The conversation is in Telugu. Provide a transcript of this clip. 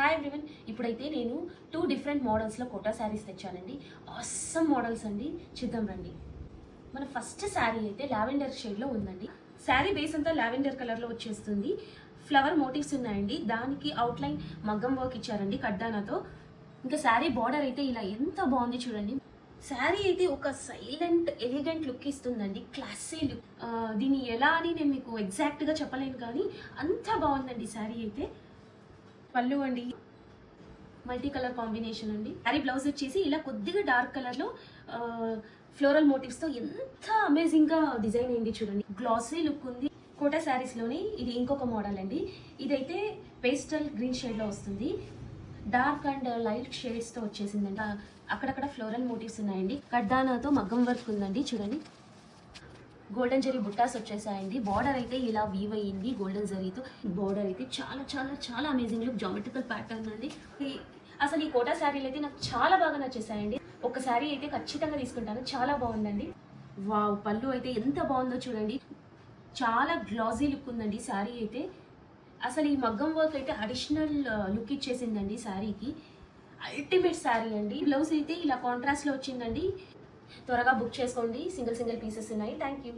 హాయ్ ఎవ్రీవన్, ఇప్పుడైతే నేను 2 డిఫరెంట్ మోడల్స్లో కోటా శారీస్ తెచ్చానండి. ఆసమ్ మోడల్స్ అండి, చూద్దాం రండి. మన ఫస్ట్ శారీ అయితే లావెండర్ షేడ్లో ఉందండి. శారీ బేస్ అంతా లావెండర్ కలర్లో వచ్చేస్తుంది. ఫ్లవర్ మోటివ్స్ ఉన్నాయండి, దానికి అవుట్లైన్ మగ్గం వర్క్ ఇచ్చారండి కడ్డానాతో. ఇంకా శారీ బార్డర్ అయితే ఇలా ఎంత బాగుంది చూడండి. శారీ అయితే ఒక సైలెంట్ ఎలిగెంట్ లుక్ ఇస్తుందండి, క్లాసీ లుక్. దీన్ని ఎలా అని నేను మీకు ఎగ్జాక్ట్గా చెప్పలేను, కానీ అంత బాగుందండి శారీ అయితే. పళ్ళు అండి, మల్టీ కలర్ కాంబినేషన్ అండి. శారీ బ్లౌజ్ వచ్చేసి ఇలా కొద్దిగా డార్క్ కలర్లో ఫ్లోరల్ మోటివ్స్తో ఎంత అమేజింగ్గా డిజైన్ అయింది చూడండి. గ్లాసీ లుక్ ఉంది. కోటా శారీస్లోని ఇది ఇంకొక మోడల్ అండి. ఇదైతే పేస్టల్ గ్రీన్ షేడ్లో వస్తుంది. డార్క్ అండ్ లైట్ షేడ్స్తో వచ్చేసిందండి. అక్కడక్కడ ఫ్లోరల్ మోటివ్స్ ఉన్నాయండి. కడ్డానాతో మగ్గం వర్క్ ఉందండి చూడండి. గోల్డెన్ జరీ బుట్టాస్ వచ్చేసాయండి. బార్డర్ అయితే ఇలా వీవ్ అయ్యింది గోల్డెన్ జరీతో. బార్డర్ అయితే చాలా చాలా చాలా అమేజింగ్ లుక్, జామెట్రికల్ ప్యాటర్న్ అండి. అసలు ఈ కోటా శారీలు అయితే నాకు చాలా బాగా నచ్చేసాయండి. ఒక శారీ అయితే ఖచ్చితంగా తీసుకుంటాను, చాలా బాగుందండి. వావ్, పళ్ళు అయితే ఎంత బాగుందో చూడండి. చాలా గ్లాజీ లుక్ ఉందండి శారీ అయితే. అసలు ఈ మగ్గం వర్క్ అయితే అడిషనల్ లుక్ ఇచ్చేసిందండి శారీకి. అల్టిమేట్ శారీ అండి. బ్లౌజ్ అయితే ఇలా కాంట్రాస్ట్లో వచ్చిందండి. త్వరగా బుక్ చేసుకోండి, సింగిల్ పీసెస్ ఉన్నాయి. Thank you.